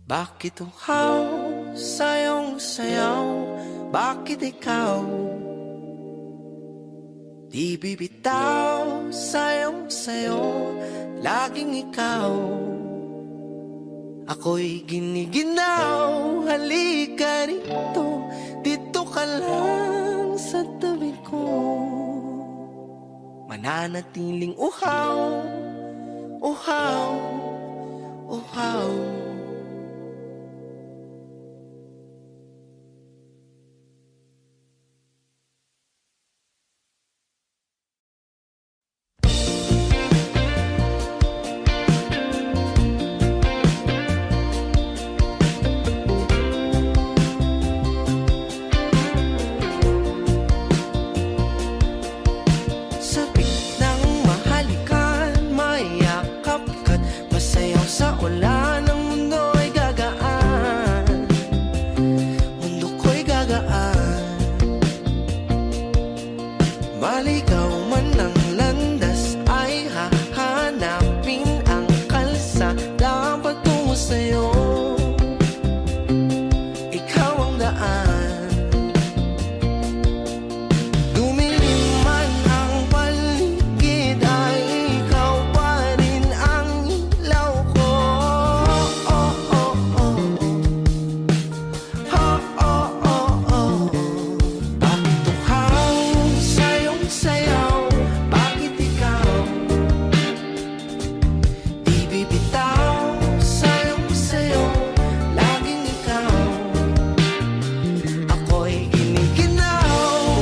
Bakit uhaw sa iyong sayaw? Bakit ikaw di bibitaw sa iyong sayo? Laging ikaw, ako'y giniginaw. Halika rito, dito ka lang sa tabi ko. Mananatiling uhaw, uhaw, uhaw. Maligaw man ang landas ay hahanapin ang kalsada patungo sa'yo. Ikaw ang daan. Dumilim man ang paligid ay ikaw pa rin ang ilaw ko. Oh, oh, oh, oh. Oh, oh, oh, oh. Bakit uhaw sa iyong sayaw? Bakit ikaw di bibitaw sa iyong sayo? Laging ikaw, ako'y giniginaw.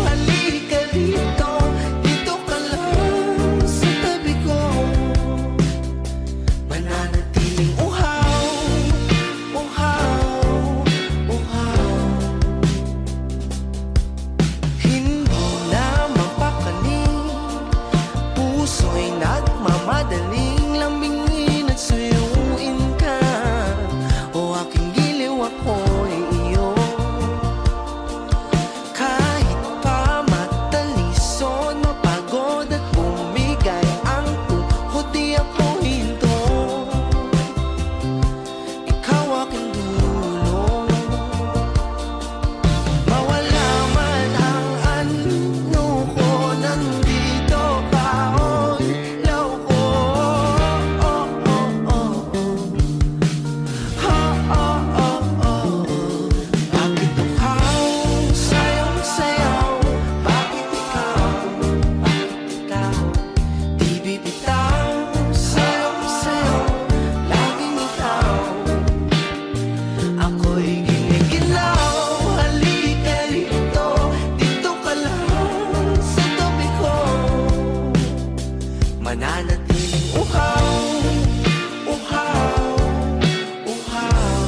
Halika dito, dito ka lang sa tabi ko. Mananatiling uhaw, uhaw, uhaw. Hindi na mapakaling, puso'y nagmamadaling lambingin at suyuin ka. O aking giliw, ako'y iyo. Kahit pa matalisod, mapagod at bumigay ang tuhod, di ako hinto. Ikaw aking dulo. Mawala man ang ano ko, nandito ka, oh, ilaw ko. Oh, oh, oh, oh. Oh, oh, oh, oh. Bakit uhaw sa iyong sayaw? Bakit ikaw di bibitaw sa iyong sayo? Laging ikaw, ako'y giniginaw. Halika rito, dito ka lang sa tabi ko. Mananatiling uhaw, uhaw, uhaw.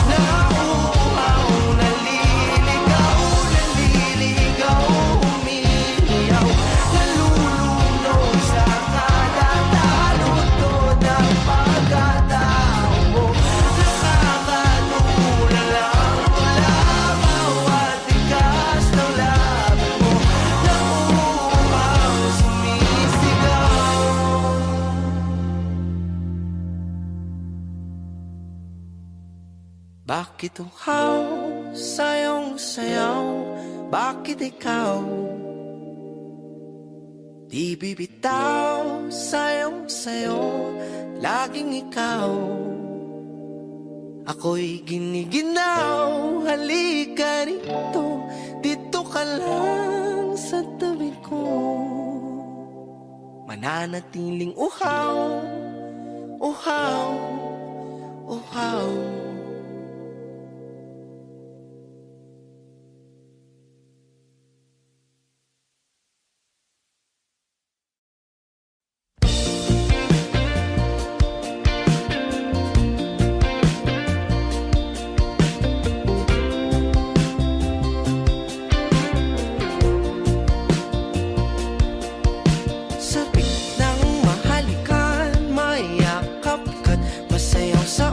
Nauuhaw, naliligaw, naliligaw, umiiyaw, nalulunod sa kadatalutod ng pagkatao mo. Nakakatulala ang labaw at tigas ng labi mo. Nauuhaw, sumisigaw. Bakit uhaw sa iyong sayaw? Bakit ikaw di bibitaw sa iyong sayo? Laging ikaw, ako'y giniginaw. Halika rito, dito ka lang sa tabi ko. Mananatiling uhaw, uhaw, uhaw. Sa gitnang mahalikan, mayakap ka't masayaw sa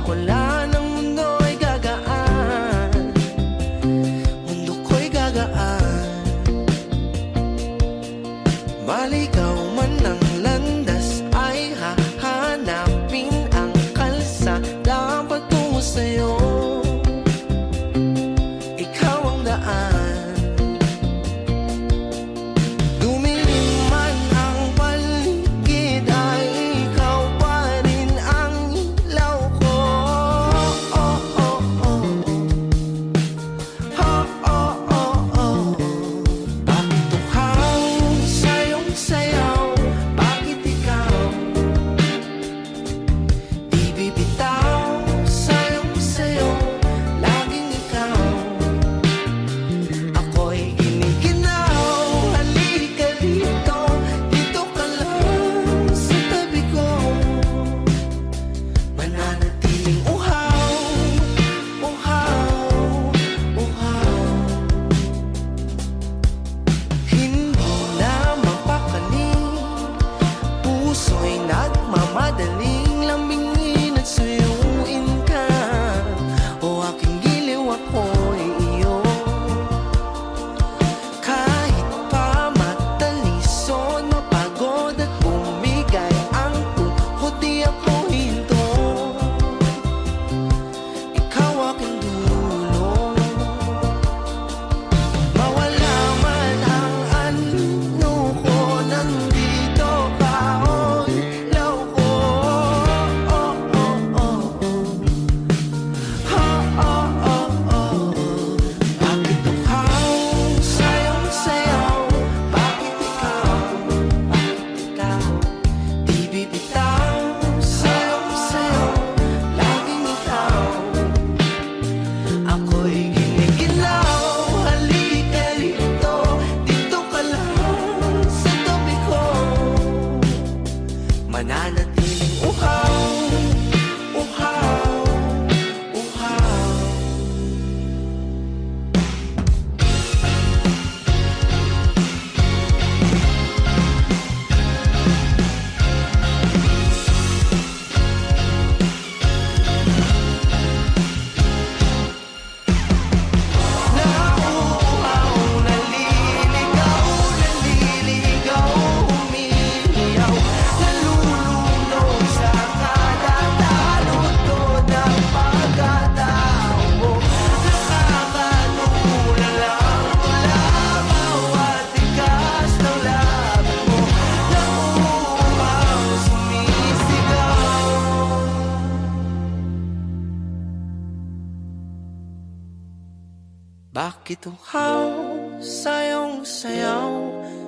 Bakit uhaw sa iyong sayaw?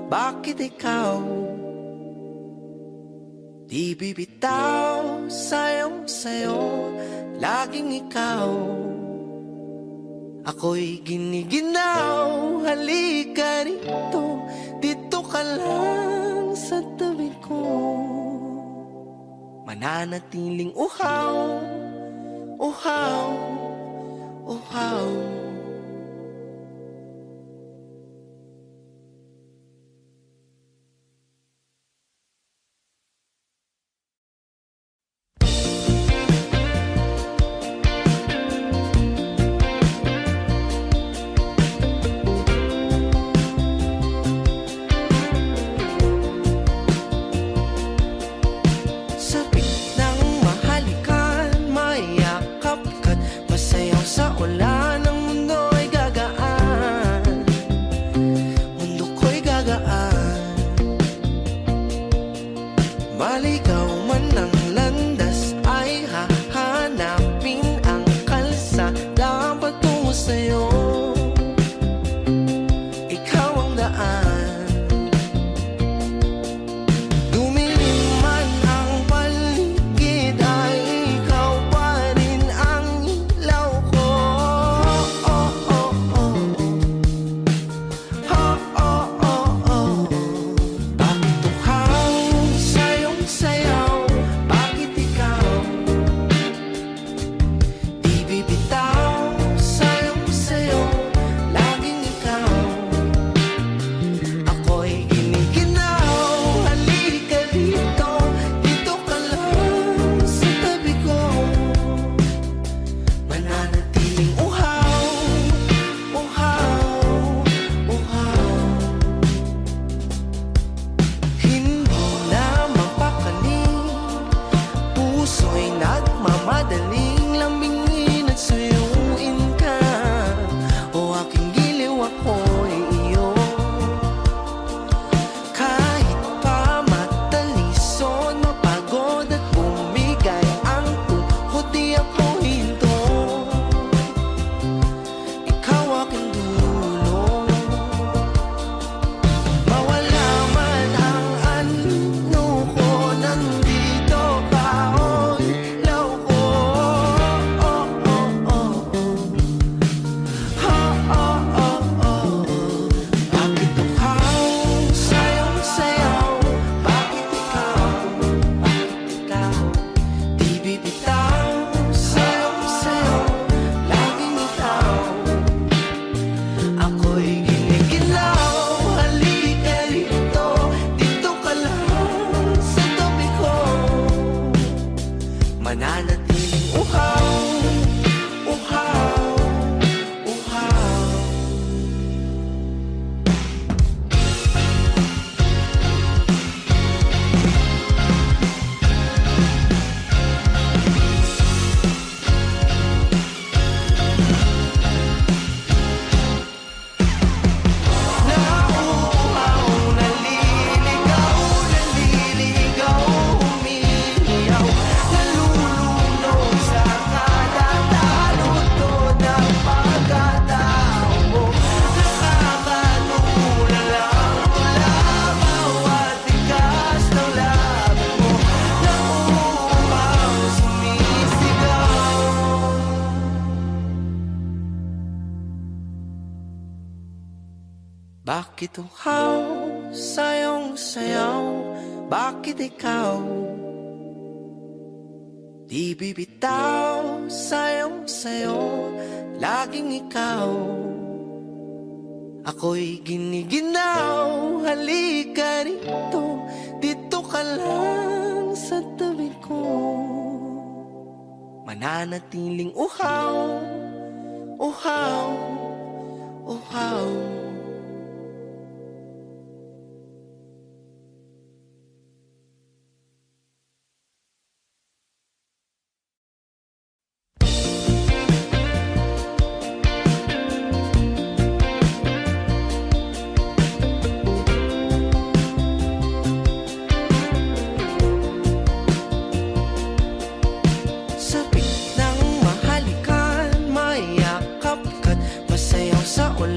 Bakit ikaw di bibitaw sa iyong sayo? Laging ikaw ako'y giniginaw. Halika rito, dito ka lang sa tabi ko. Mananatiling uhaw, uhaw, uhaw. Maligaw man ang landas ay hahanapin ang kalsada patungo sa'yo. Ikaw ang daan. Dumilim man ang paligid ay ikaw pa rin ang ilaw ko. Oh, oh, oh, oh. Oh, oh, oh, oh. Bakit uhaw sa iyong sayaw? Bakit ikaw di bibitaw sa iyong sayo? Laging ikaw ako'y giniginaw. Halika dito, dito ka lang sa tabi ko. Mananatiling uhaw, uhaw, uhaw. Hindi na mapakaling, puso'y nagmamadaling lambingin at suyuin ka. O aking giliw, ako'y iyo. Kahit pa matalisod, mapagod at bumigay ang tuhod, di ako hinto. Ikaw aking dulo. Mawala man ang ano ko, nandito ka, oh, ilaw ko. Oh, oh, oh, oh. Oh, oh, oh, oh. Bakit uhaw sa iyong sayaw? Bakit ikaw di bibitaw sa iyong sayo? Laging ikaw ako'y giniginaw. Halika rito, dito ka lang sa tabi ko. Mananatiling uhaw, uhaw, uhaw. Nauuhaw, naliligaw, naliligaw, umiiyaw, nalulunod sa kadatalutod ng pagkatao mo. Nakakatulala ang labaw at tigas ng labi mo. Nauuhaw, sumisigaw. Bakit uhaw sa iyong sayaw? Bakit ikaw di bibitaw sa iyong sayo? Laging ikaw ako'y giniginaw. Halika rito, dito ka lang sa tabi ko. Mananatiling uhaw, uhaw, uhaw. Sa pitnang mahalikan, mayakap ka't masayaw sa ulan.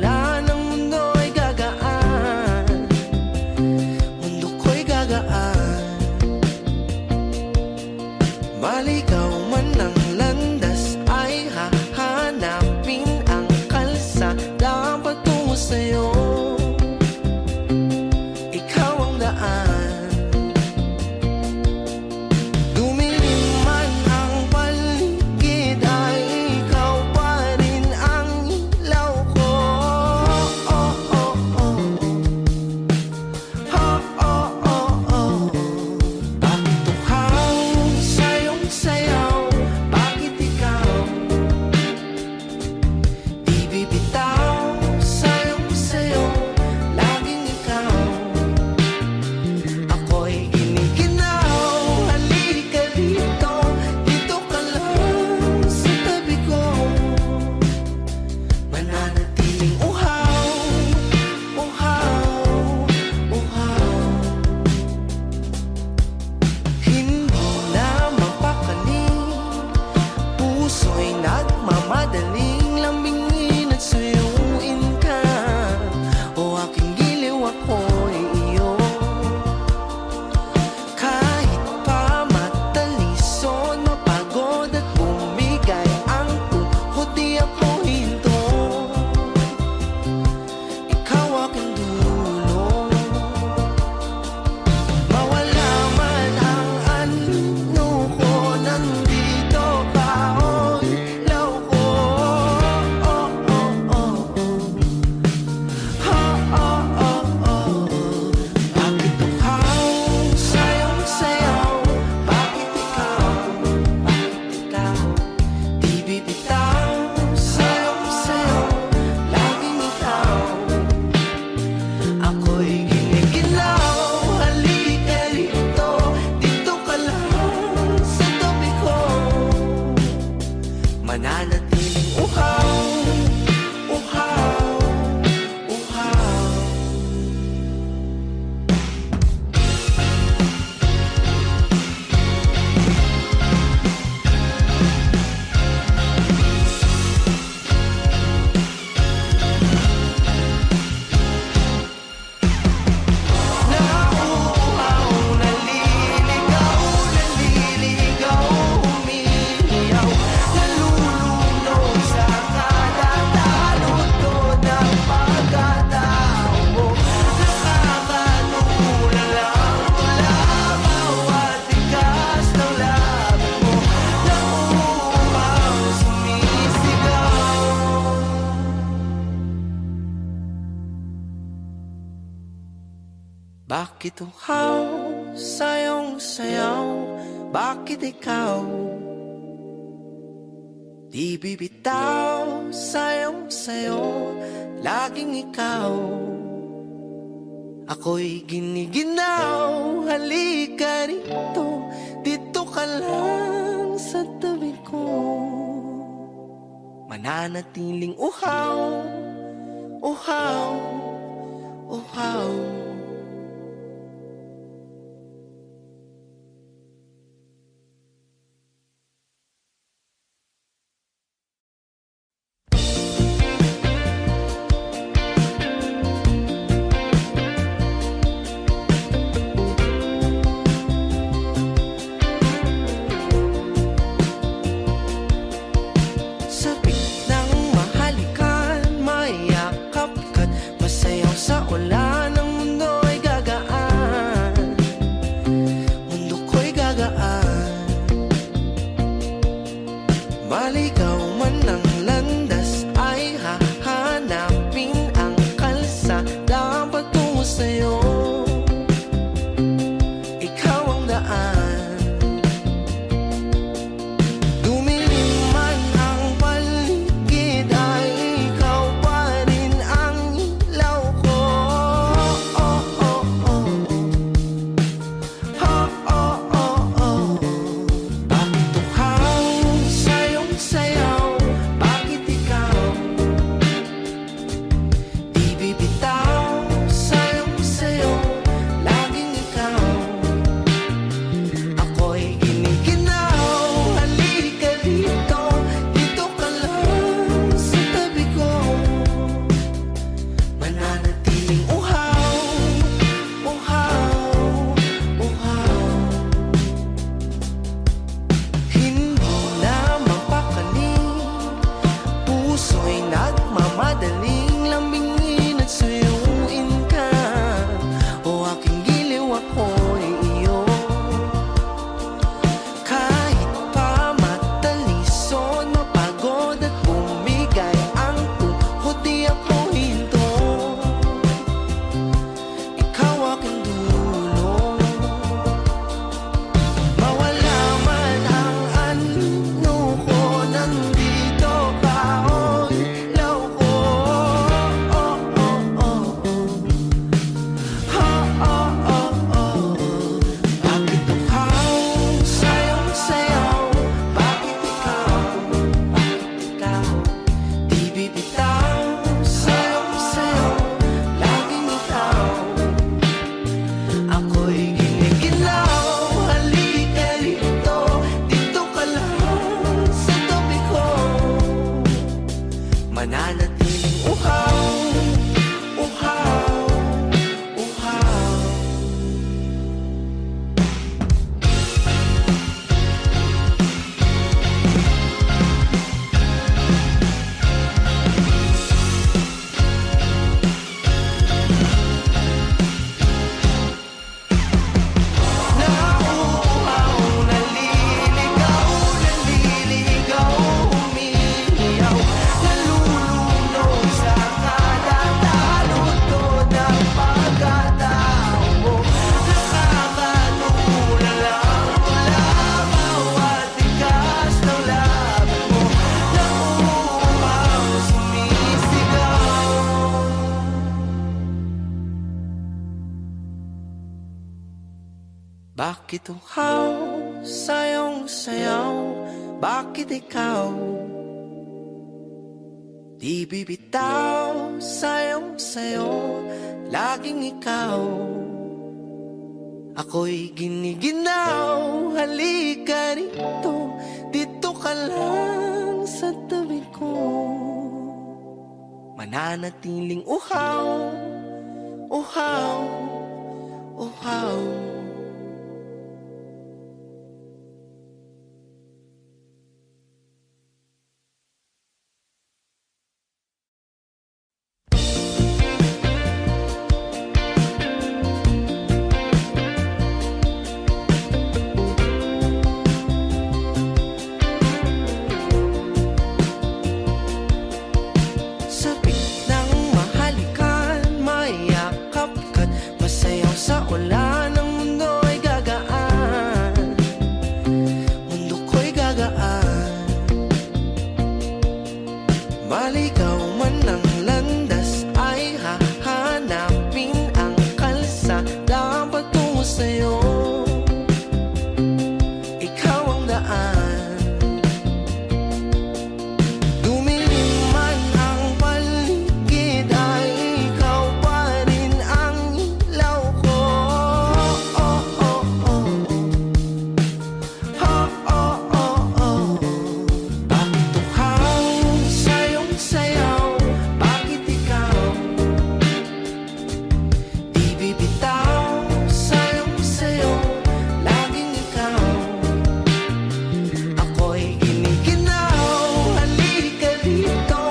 Bakit uhaw sa iyong sayaw? Bakit ikaw di bibitaw sa iyong sayo? Laging ikaw, ako'y giniginaw. Halika rito, dito ka lang sa tabi ko. Mananatiling uhaw, uhaw, uhaw. Maligaw man ang landas ay hahanapin ang kalsada patungo sa'yo. Ikaw ang daan. Dumilim man ang paligid ay ikaw pa rin ang ilaw ko. Oh, oh, oh, oh. Oh, oh, oh, oh. Bakit uhaw sa iyong sayaw? Bakit ikaw di bibitaw sa iyong sayo? Laging ikaw, ako'y giniginaw. Halika rito, dito ka lang sa tabi ko. Mananatiling uhaw, uhaw, uhaw. Hindi na mapakaling, puso'y nagmamadaling lambingin at suyuin ka. O aking giliw, ako'y iyo. Kahit pa matalisod, mapagod at bumigay ang tuhod, di ako hinto. Ikaw aking dulo. Mawala man ang anino ko, nandito ka, oh ilaw ko. Oh, oh, oh, oh. Oh, oh, oh, oh. Bakit uhaw sa iyong sayaw? Bakit ikaw di bibitaw sa iyong sayo? Laging ikaw, ako'y giniginaw. Halika rito, dito ka lang sa tabi ko. Mananatiling uhaw, uhaw, uhaw. Nauuhaw, naliligaw, naliligaw, umiiyaw, nalulunod sa kadatalutod ng pagkatao mo. Nakakatulala mula bawat tigas ng labi mo. Nauuhaw, sumisigaw. Bakit uhaw sa iyong sayaw? Bakit ikaw di bibitaw sa iyong sayo? Laging ikaw, ako'y giniginaw. Halika rito, dito ka lang sa tabi ko. Mananatiling uhaw, uhaw, uhaw. Sa biglang mahalikan, mayakap ka't masayaw sa ulan ang mundo'y gagaan, mundo ko'y gagaan. Maligaw man ang landas ay hahanapin ang kalsada patungo sa'yo. Ikaw ang daan. Dumilim man ang paligid ay ikaw pa rin ang ilaw ko. Oh, oh, oh, oh. Oh, oh, oh, oh. Bakit tuhaw sa iyong sayaw? Bakit ikaw di bibitaw sa iyong sayo? Laging ikaw. Ako'y giniginaw. Halika rito,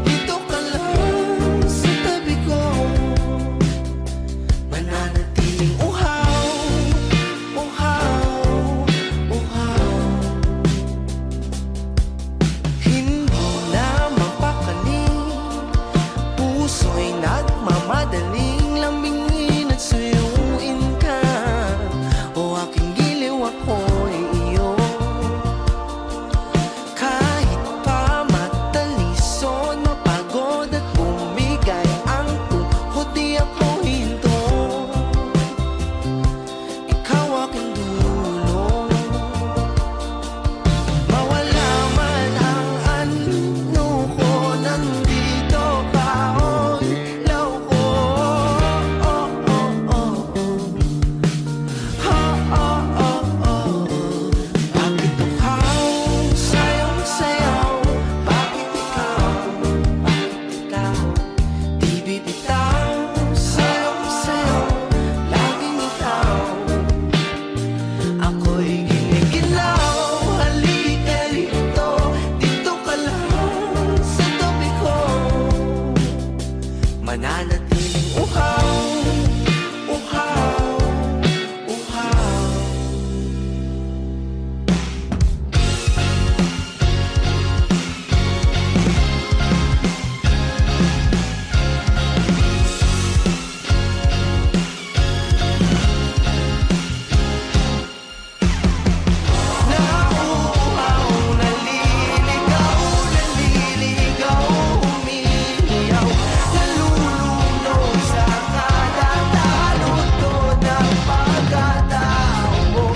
dito ka lang sa tabi ko. Mananatiling uhaw, uhaw, uhaw. Hindi na mapakaling, puso'y nagmamadaling lambingin at suyuin ka. O aking giliw, ako'y iyo. Kahit pa matalisod, mapagod at bumigay ang tuhod, di ako hinto. Ikaw aking dulo. Mawala man ang anino ko, nandito ka, o ilaw ko. Oh, oh, oh. Oh, oh, oh, oh. Bakit tuhaw sa iyong sayaw? Bakit ikaw di bibitaw sa iyong sayo? Laging ikaw. Ako'y giniginaw. Halika rito, dito ka lang sa tabi ko. Mananatiling uhaw, uhaw, uhaw. Nauuhaw, naliligaw, naliligaw, umiiyaw, nalulunod sa kadatalutod ng pagkatao mo.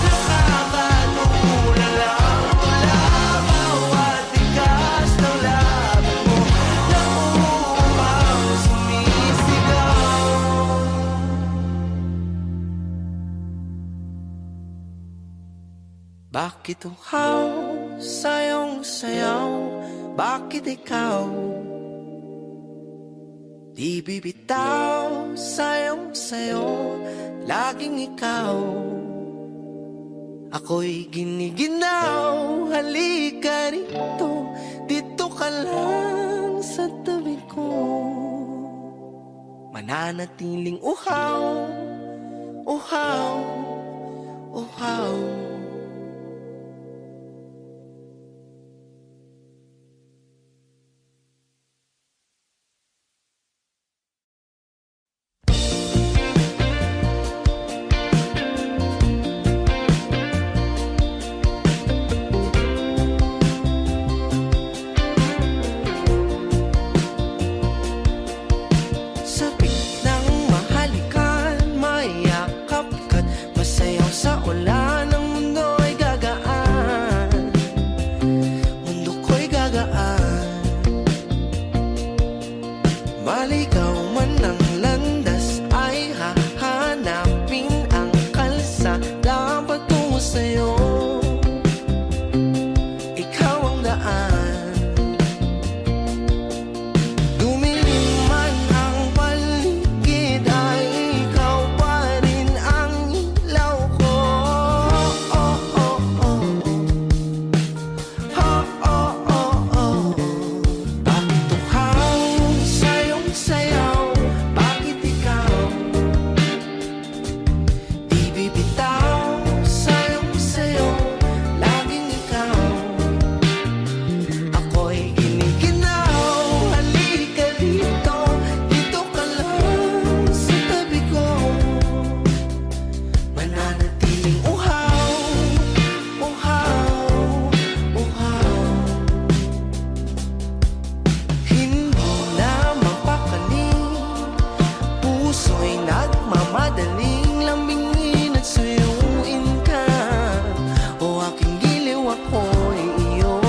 Nakakatulala mula bawat tigas ng labi mo. Nauuhaw, sumisigaw. Bakit uhaw sa iyong sayaw? Bakit ikaw di bibitaw sa iyong sayo? Laging ikaw. Ako'y giniginaw. Halika rito, dito ka lang sa tabi ko. Mananatiling uhaw, uhaw, uhaw. Sabik ng mahalikan, mayakap ka't masayaw sa ulan ng nagmamadaling lambingin at suyuin ka. O aking giliw, ako'y iyo.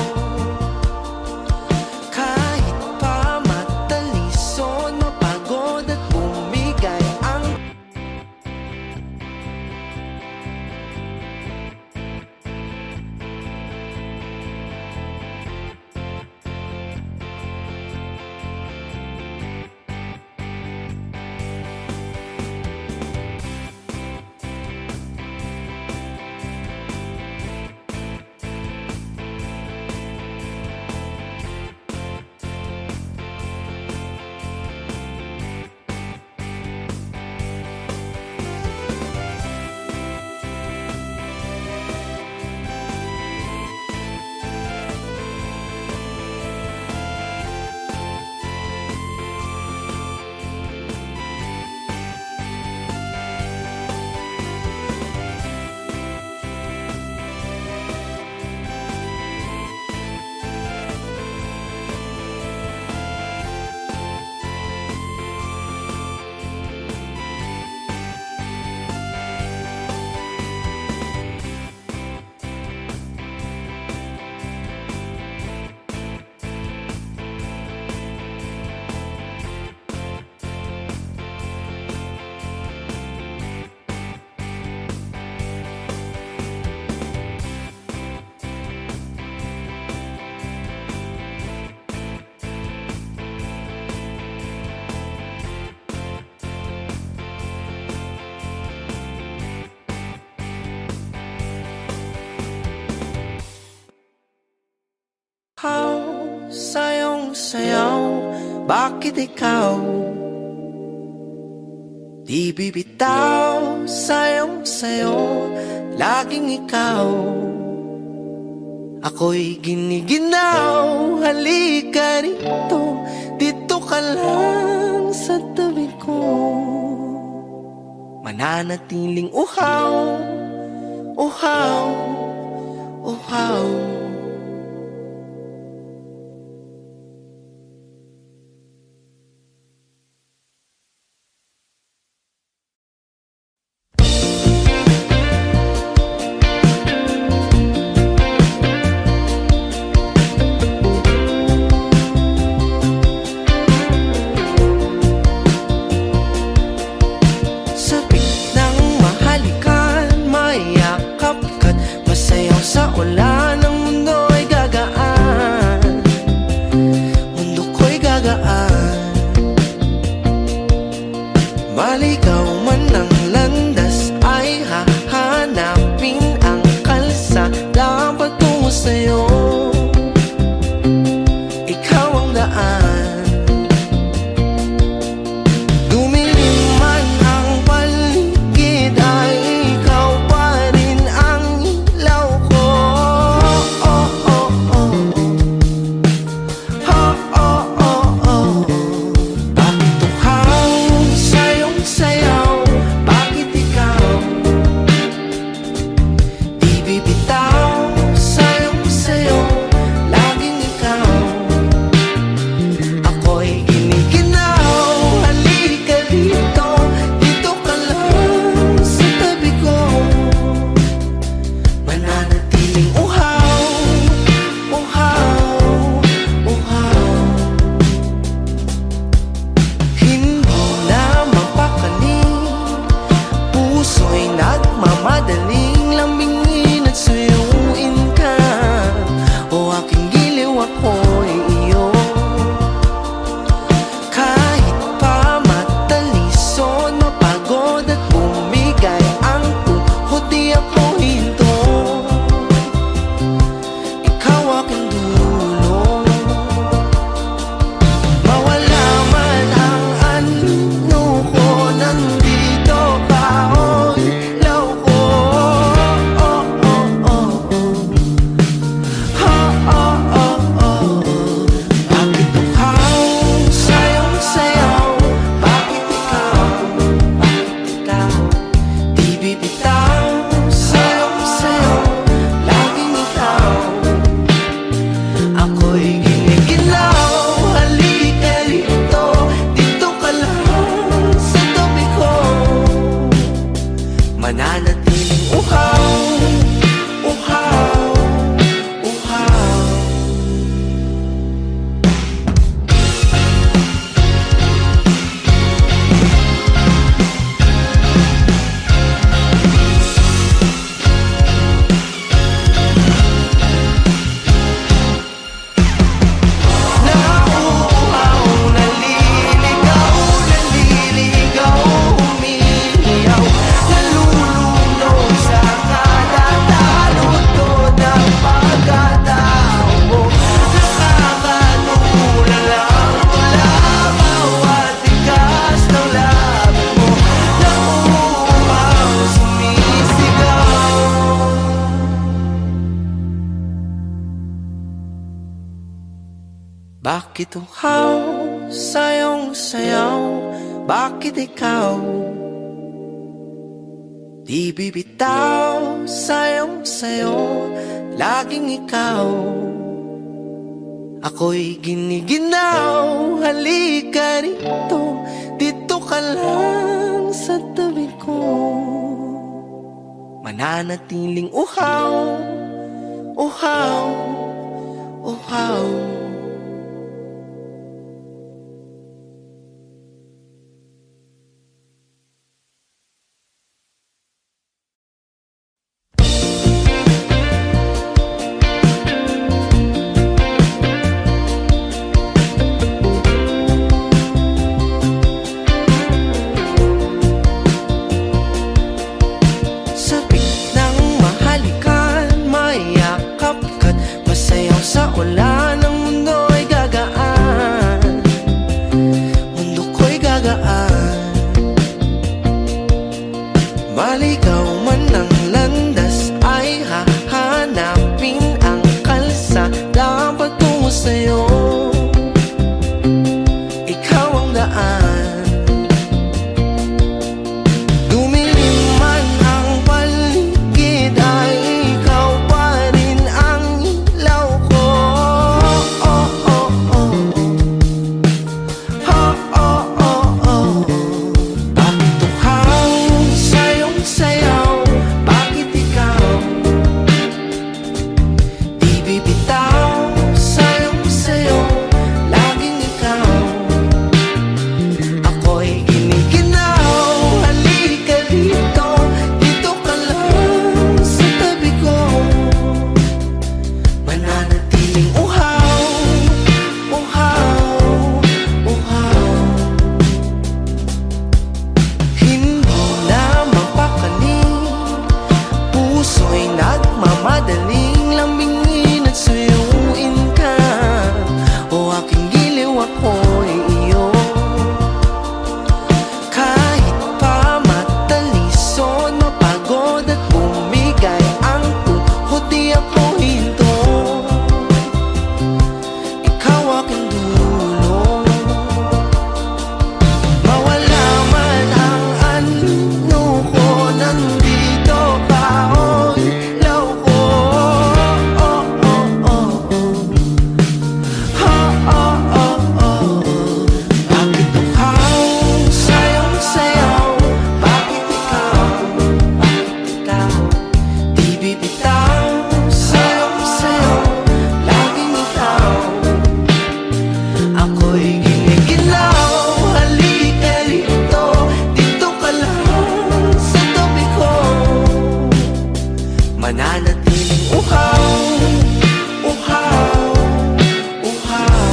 Kahit pa matalisod, mapagod at bumigay ang sayong sayaw. Bakit ikaw di bibitaw? Sayong sayo, laging ikaw. Ako'y giniginaw. Halika rito, dito ka lang sa tabi ko. Mananatiling uhaw, uhaw, uhaw. Sa ulan ng mundo ay gagaan, mundo ko'y gagaan. Maligaw man ang landas ay hahanapin ang kalsada patungo sa'yo. Ikaw ang daan. Dumilim man ang paligid ay ikaw pa rin ang ilaw ko. Bakit uhaw, sayong sayaw? Bakit ikaw di bibitaw? Sayong sayaw, Bakit uhaw sa iyong sayaw? Bakit ikaw di bibitaw sa iyong sayo? Laging ikaw, ako'y giniginaw. Halika rito, dito ka lang sa tabi ko. Mananatiling uhaw, uhaw, uhaw. Sa ulan ng mundo ay gagaan, mundo ko'y gagaan. Maligaw man ang landas ay hahanapin ang kalsada patungo sa'yo. Ikaw ang daan. Dumilim man ang paligid ay ikaw pa rin ang ilaw ko. Bakit uhaw sa iyong sayaw? Bakit ikaw di bibitaw sa iyong sayo? Laging ikaw, ako'y giniginaw. Halika dito, dito ka lang sa tabi ko. Mananatiling uhaw, uhaw, uhaw. Hindi na mapakaling, puso'y nagmamadaling lambingin at suyuin ka. O aking giliw, ako'y iyo. Kahit pa matalisod, mapagod at bumigay ang tuhod, di ako hinto. Ikaw aking dulo. Mawala man ang ano ko, nandito ka, o ilaw ko. Bakit uhaw sa iyong sayaw? Bakit ikaw di bibitaw sa iyong sayo? Laging ikaw, ako'y giniginaw. Halika rito, dito ka lang sa tabi ko. Mananatiling uhaw, uhaw, uhaw.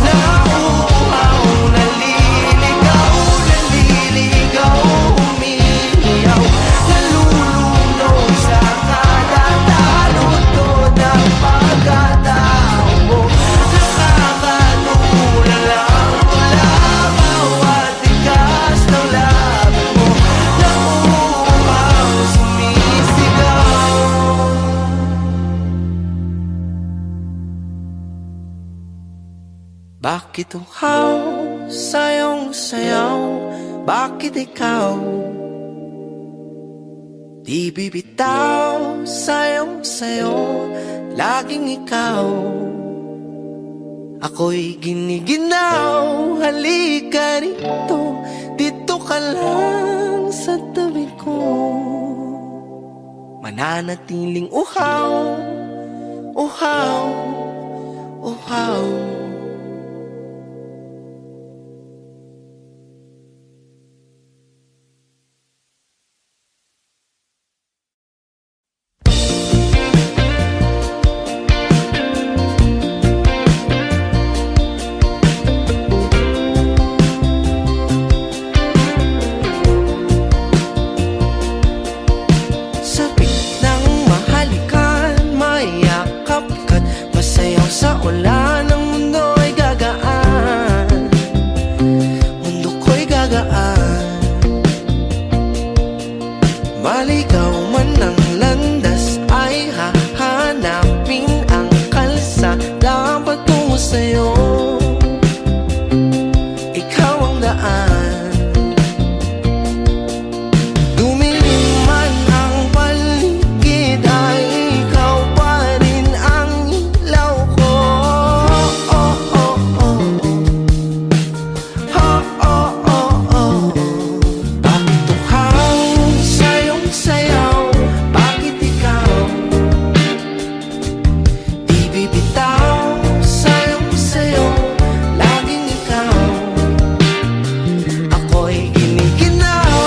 Nauuhaw, naliligaw, naliligaw, umiiyaw, nalulunod sa kadatalutod ng pagkatao mo. Nakakatulala lang mula bawat tigas ng labi mo. Nauuhaw, sumisigaw. Bakit uhaw sa iyong sayaw? Bakit ikaw di bibitaw sa iyong sayo? Laging ikaw, ako'y giniginaw. Halika rito, dito ka lang sa tabi ko. Mananatiling uhaw, uhaw, uhaw. Sa gitnang mahalikan, mayakap ka't masayaw sa ulan. Maligaw man ang landas ay hahanapin ang kalsada patungo sa'yo. Ikaw ang daan. Dumilim man ang paligid ay ikaw pa rin ang ilaw ko. Oh, oh, oh, oh. Oh, oh, oh, oh. Bakit tuhaw sa iyong sayaw? Bakit ikaw di bibitaw sa iyong sayo? Laging ikaw. Ako'y giniginaw.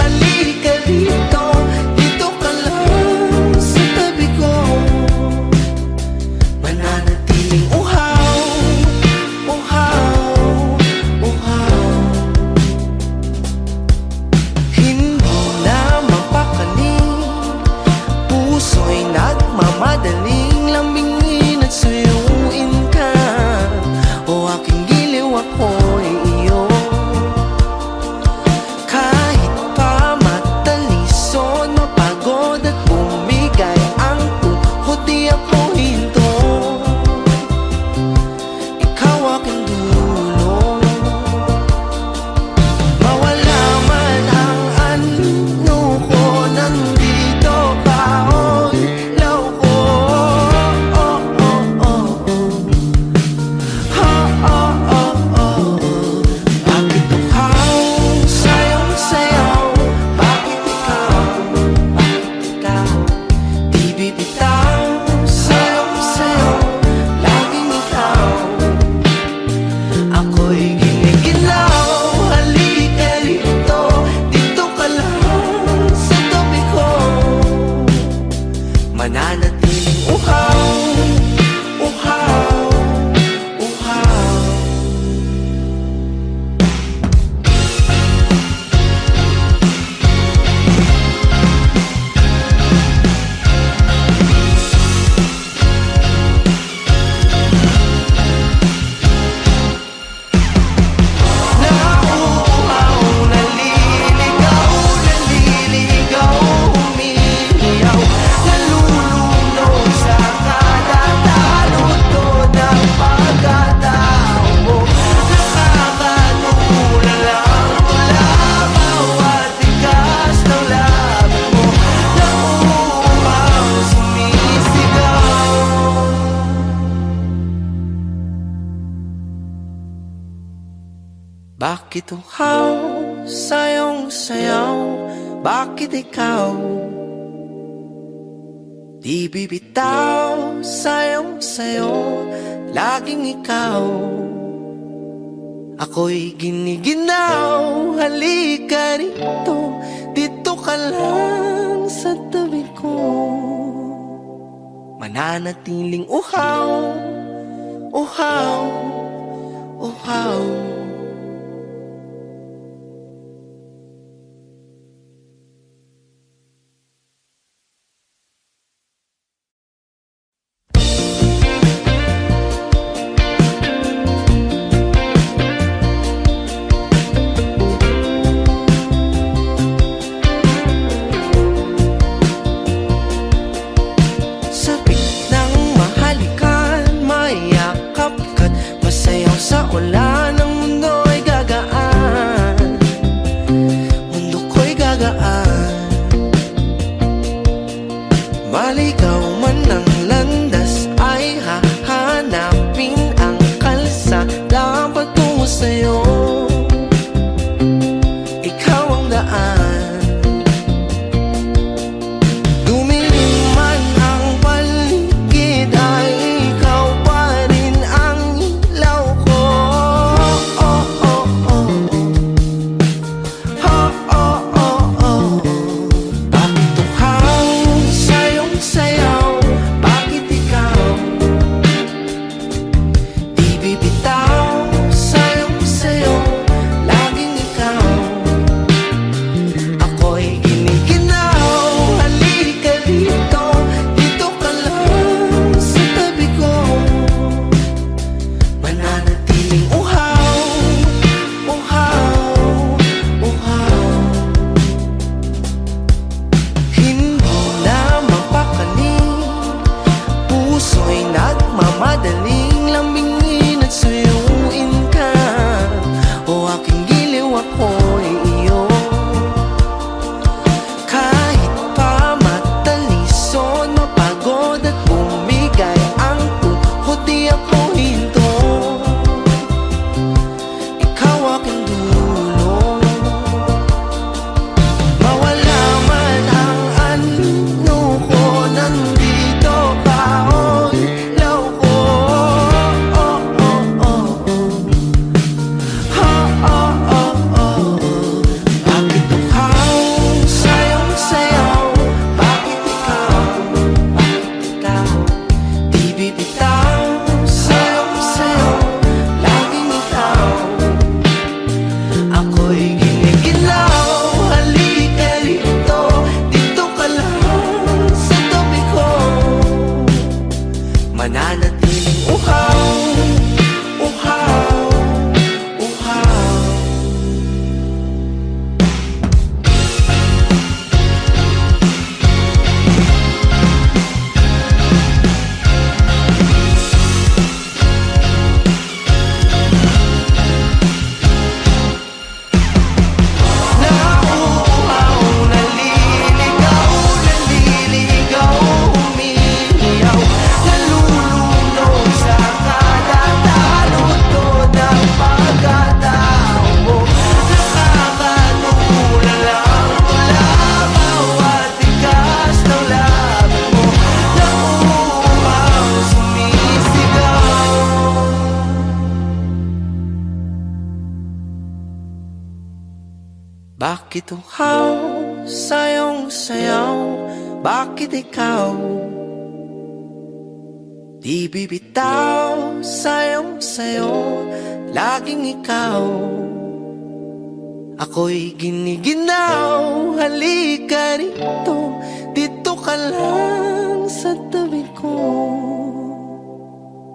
Halika dito, dito ka lang sa tabi ko. Mananatiling uhaw, uhaw, uhaw. Hindi na mapakali, puso'y nagmamadaling lambingin at suyuin ka. O aking giliw, ako'y iyo. Kahit pa matalisod, mapagod at bumigay ang tuhod, di ako hinto. Ikaw aking dulo. Mawala man ang ano ko, nandito ka, oh, ilaw ko. Oh, oh, oh, oh. Oh, oh, oh, oh. Bakit tuhaw sa iyong sayaw? Bakit ikaw? Bakit ikaw di bibitaw sa iyong sayaw? Laging ikaw. Ako'y giniginaw. Halika rito, dito ka lang sa tabi ko. Mananatiling uhaw, uhaw, uhaw. Nauuhaw, naliligaw, naliligaw, umiiyaw, nalulunod sa kadatalutod ng pagkatao mo. Nakakatulala ang tula, bawat tigas ng labi mo. Nauuhaw, sumisigaw. Bakit uhaw sa iyong sayaw? Bakit ikaw di bibitaw sa iyong sayo? Laging ikaw. Ako'y giniginaw. Halika rito, dito ka lang sa tabi ko. Mananatiling uhaw, uhaw, uhaw. Sabik ng mahalikan, mayakap ka't masayaw sa ulan ng Bakit uhaw sa iyong sayaw? Bakit ikaw di bibitaw sa iyong sayo? Laging ikaw ako'y giniginaw. Halika rito, dito ka lang sa tabi ko.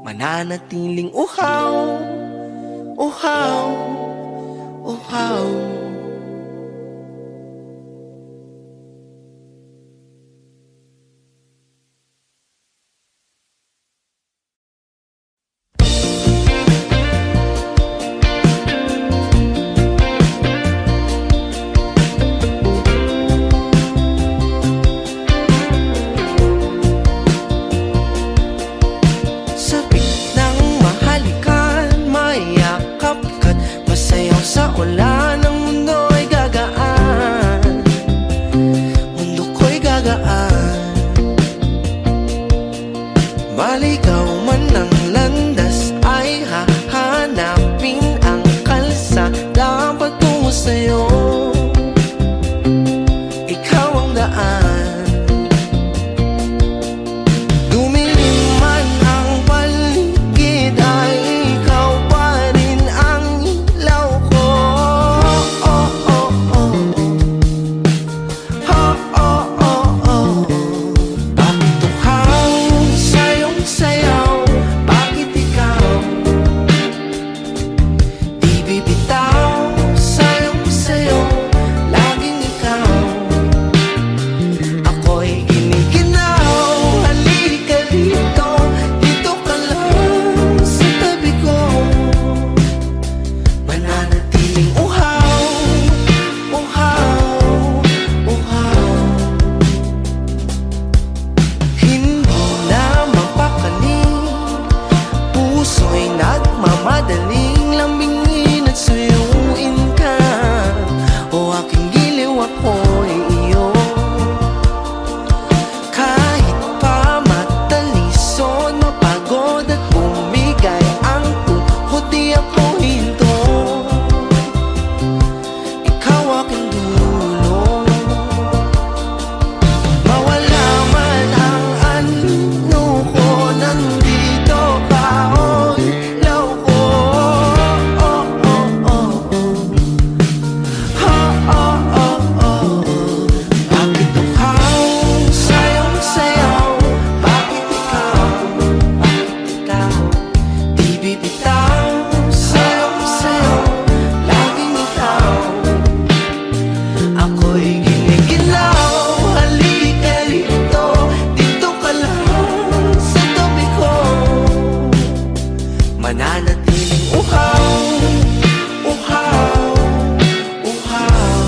Mananatiling uhaw, uhaw, uhaw. Sa ulan ng mundo ay gagaan, mundo ko'y gagaan. Maligaw man ang landas ay hahanapin ang kalsada patungo sa'yo. Ikaw ang daan. Dumilim man ang paligid ay ikaw pa rin ang ilaw ko. Madaling lambingin at suyuin ka. O aking giliw, ako'y iyo. Kahit pa matalisod, mapagod at bumigay ang tuhod, di ako hinto. Ikaw aking dulo. Mawala man ang ano ko, nandito ka. Mananatiling uhaw, uhaw, uhaw.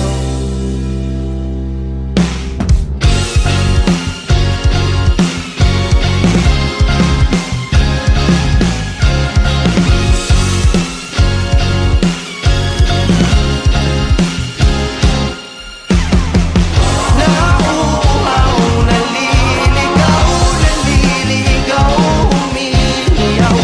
Nauuhaw, naliligaw, naliligaw, umiiyaw.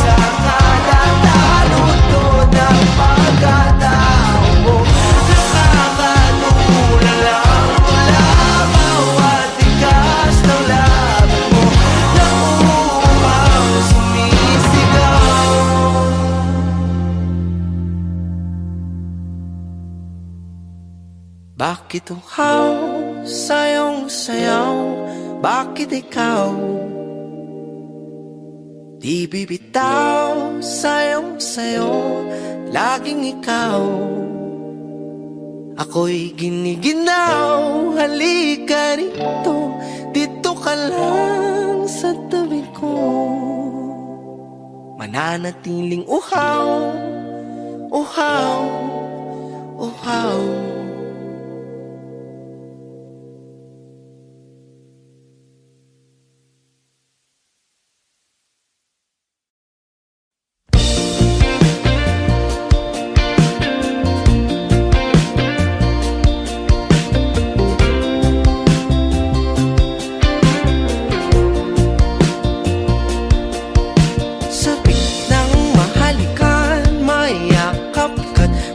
Sa kalalalo-to ng pagkatao mo, nakakatulala mula bawat tigas ng labi mo. Nauuhaw, sumisigaw. Bakit uhaw sa iyong sayaw? Bakit ikaw di bibitaw sa iyong sayo? Laging ikaw ako'y giniginaw. Halika rito, dito ka lang sa tabi ko. Mananatiling uhaw, uhaw, uhaw.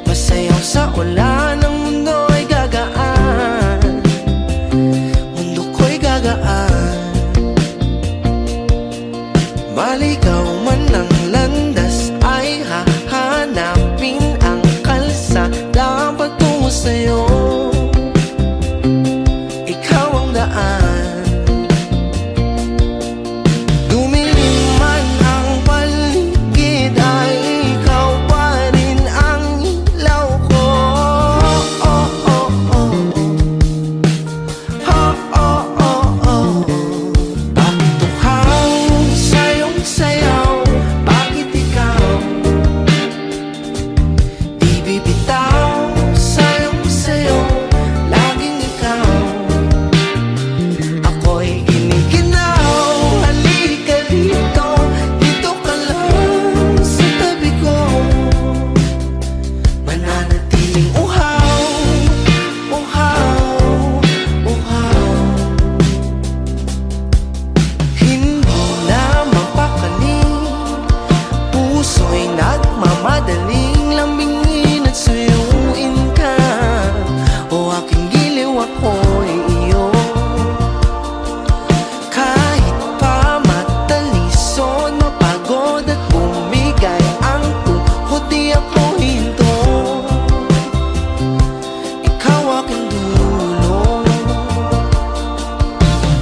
Masaya Masayaw sa ulan, ang mundo ay gagaan, mundo ko'y gagaan. Maligaw man ang landas, ay hahanapin ang kalsada patungo sa'yo. Ikaw ang daan. Dumilim man ang paligid, ay ikaw pa rin ang ilaw ko. Oh, oh, oh, oh, oh, oh, oh. Bakit tuhaw sa iyong sayaw? Bakit ikaw di bibitaw sa iyong sayo? Laging ikaw. Ako'y giniginaw, halika rito, dito ka lang sa tabi ko. Mananatiling uhaw, uhaw, uhaw. Hindi na mapakali, puso'y nagmamadaling lambingin at suyuin ka. O aking giliw, ako'y iyo. Kahit pa matalisod, mapagod at bumigay ang tuhod, di ako hinto. Ikaw aking dulo.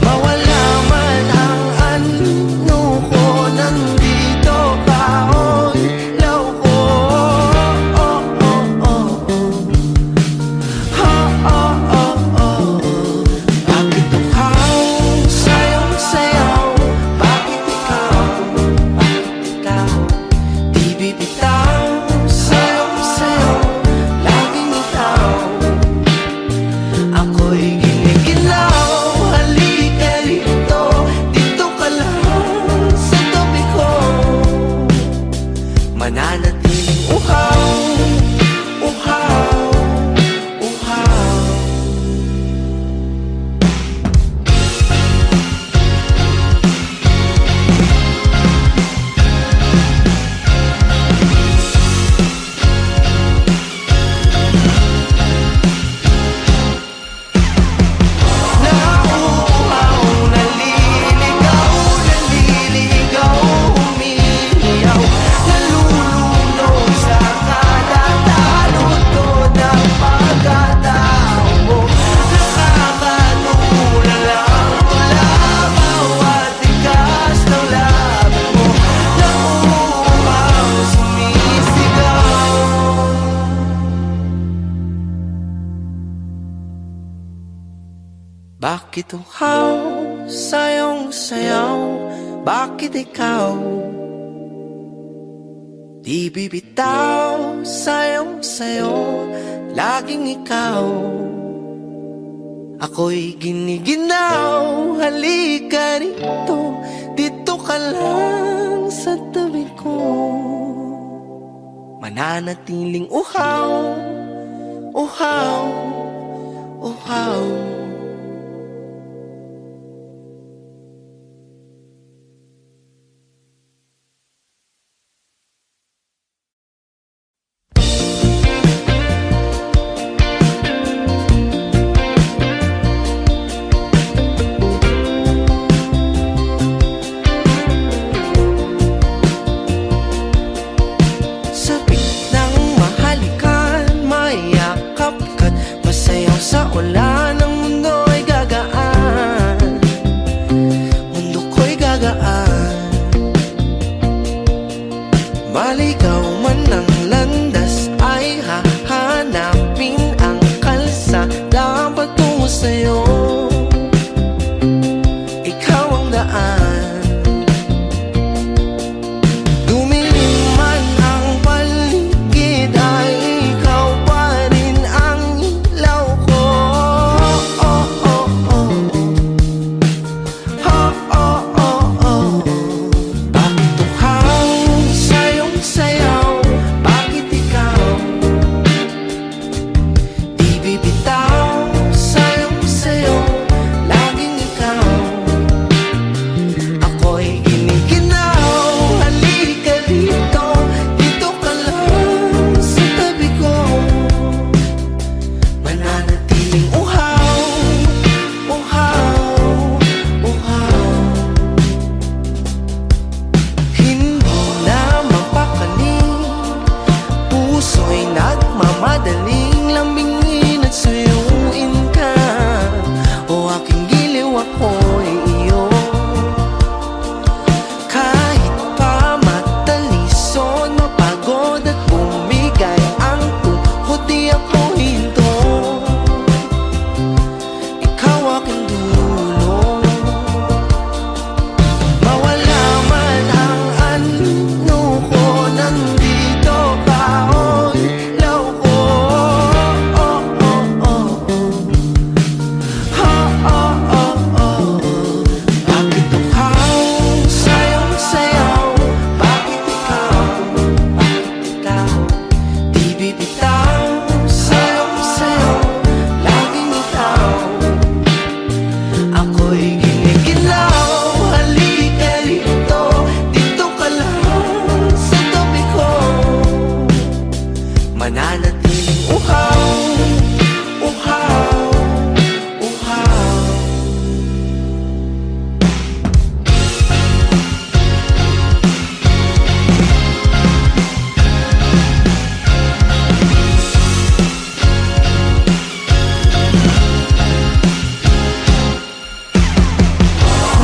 Mawala man ang ano ko, nandito ka, o ilaw ko. Oh, oh, oh, oh. Ha, oh, oh, oh. Bakit tuhaw sa iyong sayaw? Bakit ikaw di bibitaw sa iyong sayaw? Laging ikaw. Ako'y giniginaw, halika rito, dito ka lang sa tabi ko. Mananatiling uhaw, uhaw, uhaw. Nauuhaw, naliligaw, naliligaw, umiiyaw, nalulunod sa kadatalutod ng pagkatao mo. Nakakatulala ang tula, bawat tigas ng labi mo. Nauuhaw, sumisigaw. Bakit uhaw sa iyong sayaw? Bakit ikaw di bibitaw sa iyong sayo? Laging ikaw. Ako'y giniginaw, halika rito, dito ka lang sa tabi ko. Mananatiling uhaw, uhaw, uhaw. Sabik ng mahalikan, mayakap ka't masayaw sa ulan, ang aking lambingin at suyuin ka, o aking giliw ako'y iyo. Kahit pa matalison, mapagod at bumigay ang tuhod, di ako hinto. Ikaw aking dulo. Mawala man ang ano ko, nandito ka, o ilaw ko. Oh, oh, oh, oh. Ha, oh, oh, oh. Bakit uhaw sayong sayaw? Bakit ikaw di bibitaw? Sayong sayaw, laging ikaw. Ako'y giniginaw, halika rito, dito ka lang sa tabi ko. Mananatiling uhaw, uhaw, uhaw.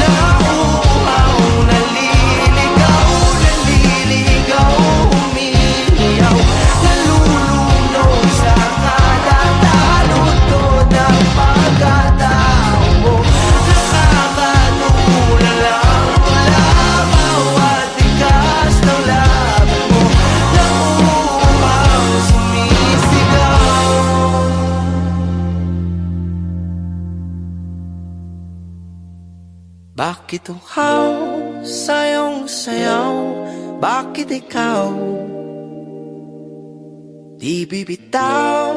Nauuhaw, naliligaw, naliligaw, umiiyaw, nalulunod sa kadatalutod ng pagkatao mo. Nakakatulala ang tula, bawat tigas ng labi mo. Nauuhaw, sumisigaw. Bakit uhaw sayong sayaw? Bakit ikaw di bibitaw?